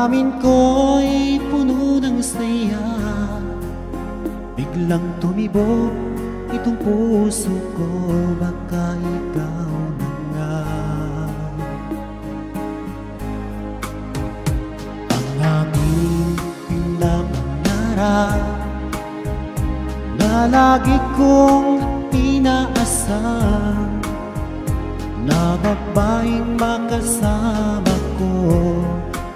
Damdamin ko'y puno ng saya, biglang tumibok itong puso ko. Baka ikaw na nga ang aming pinapangarap na lagi kong inaasam, na babaeng makasama ko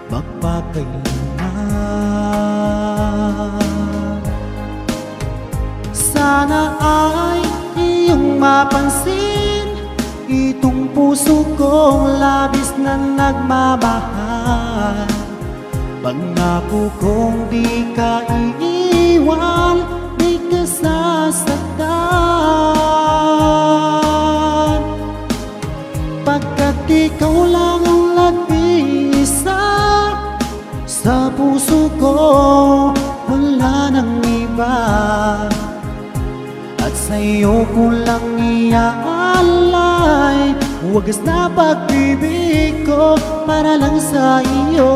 magpakailanman. Sana ay iyong mapansin itong puso kong labis na nagmamahal. Pangako kong di ka iiwan, di ka sasaktan, pagkat ikaw lang ang nag-iisa sa puso ko, wala nang iba. At sa'yo ko lang iaalay wagas na pag-ibig ko para lang sa iyo.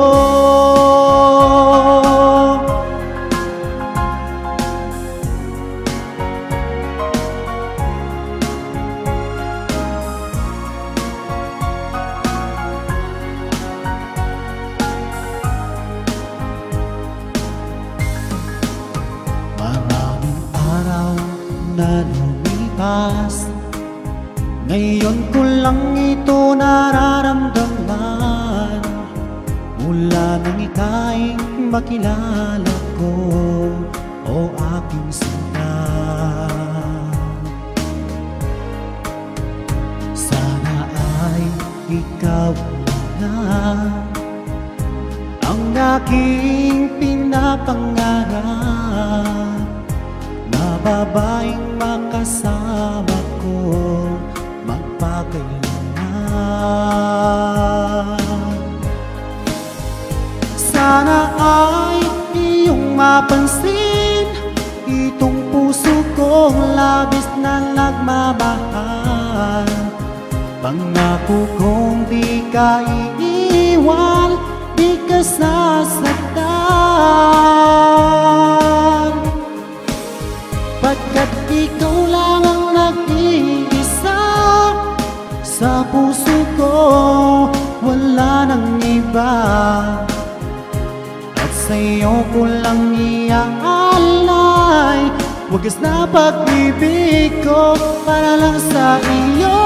Na lumipas, ngayon ko lang ito nararamdaman. Mula nang ika'y makilala ko, o aking sinta. Sana ay ikaw na ang aking pinapangarap, babaeng makasama ko magpakailanman. Sana ay iyong mapansin itong puso kong labis na nagmamahal. Pangako kong di ka iiwan, di ka sasaktan, pagkat ikaw lang ang nag-iisa sa puso ko, wala nang iba. At sa'yo ko lang iaalay wagas na pag-ibig ko para lang sa iyo.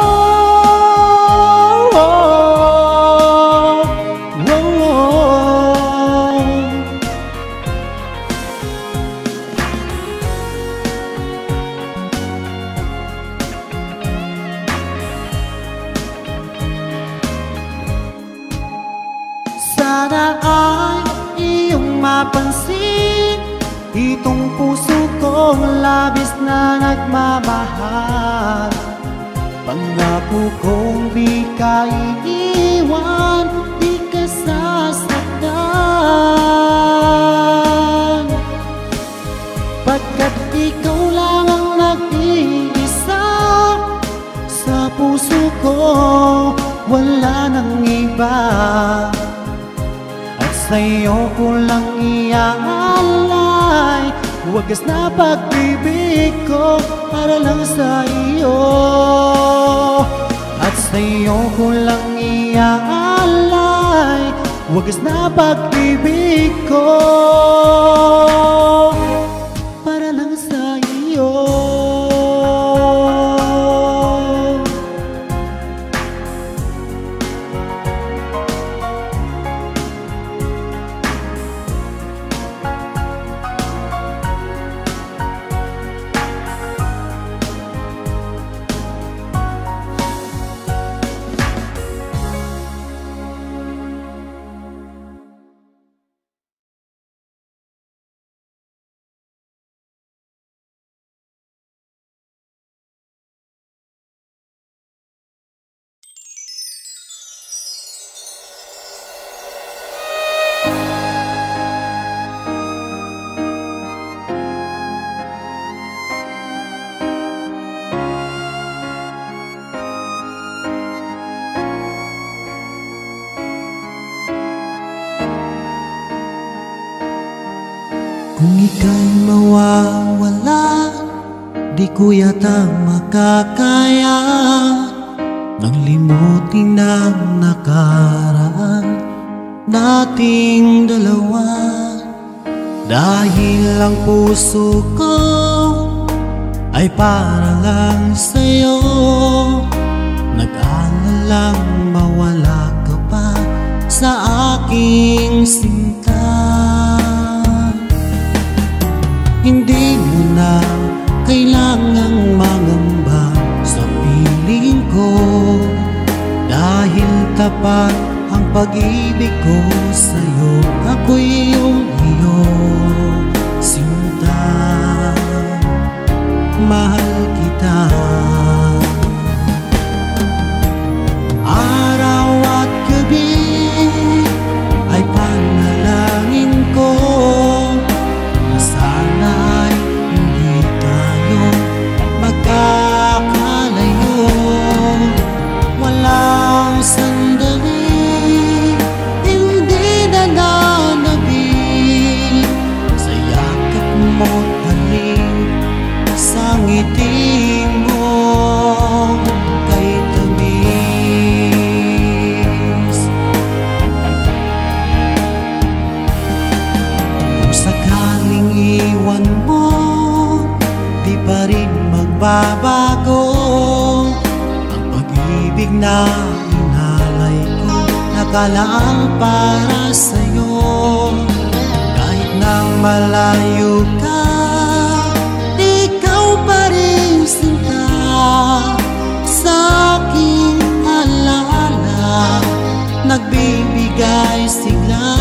Sana ay iyong mapansin itong puso kong labis na nagmamahal. Pangako kong di ka iiwan, di ka sasaktan, pagkat ikaw lang ang nag-iisa sa puso ko, wala nang iba. Sa'yo ko lang iaalay wagas na pag-ibig ko para lang sa iyo. At sa'yo ko lang iaalay wagas na pag-ibig ko Kung ika'y mawawala, di ko yata makakaya nang limutin ang nakaraan nating dalawa. Dahil ang puso ko ay para lang sa'yo, nag-aalalang mawala ka pa sa aking sinta. Hindi mo na kailangang mangamba sa piling ko, dahil tapat ang pag-ibig ko sa'yo. Ako'y iyong sinta, mahal kita. Araw at gabi ay panalangin ko na sana'y hindi tayo magkakalayo. Walang sandali hindi na nanabig sa yakap mo't halik, sa ngiti mo kay tamis. Kung sakaling iwan mo, di pa rin magbabago ang pag-ibig na inalay ko, nakalaang para sa'yo. Kahit na malayo ka, ikaw pa rin sinta sa aking alaala, nagbibigay sigla.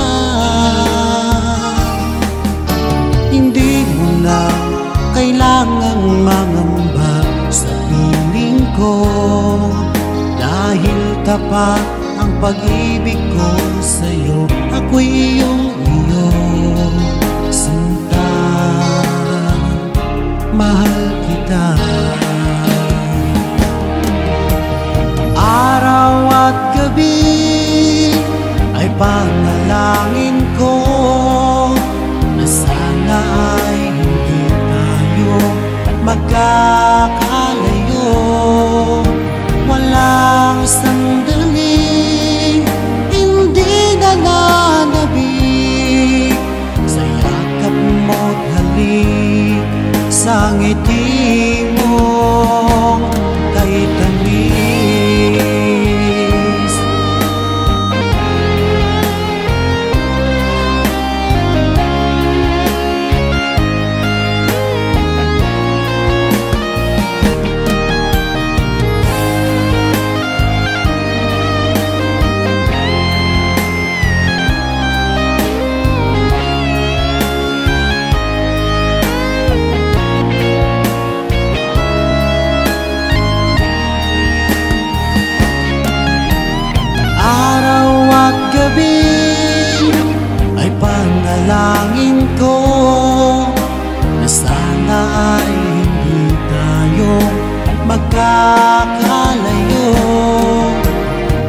Hindi mo na kailangang mangamba sa piling ko, dahil tapat ang pag-ibig ko sa'yo. Ako'y iyong sinta, mahal kita. Araw at gabi ay panalangin ko na sana ay hindi tayo magkakalayo. Walang sandali hindi na nanabig sa yakap mo't halik, sa ngiti mo kay tamis. Ay panalangin ko na sana ay hindi tayo magkakalayo.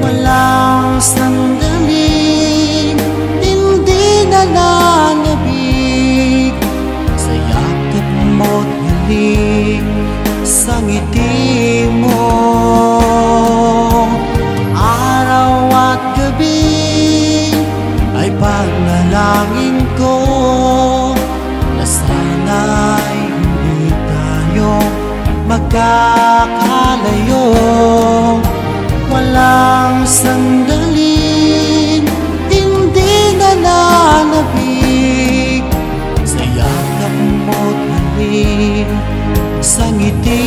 Walang sandali hindi na nanabig sa yakap mo't halik, sa ngiti mo. Araw at gabi ay panalangin ko na sana ay hindi tayo magkakalayo. Walang sandali hindi na nanabig sa yakap mo't halik, sa ngiti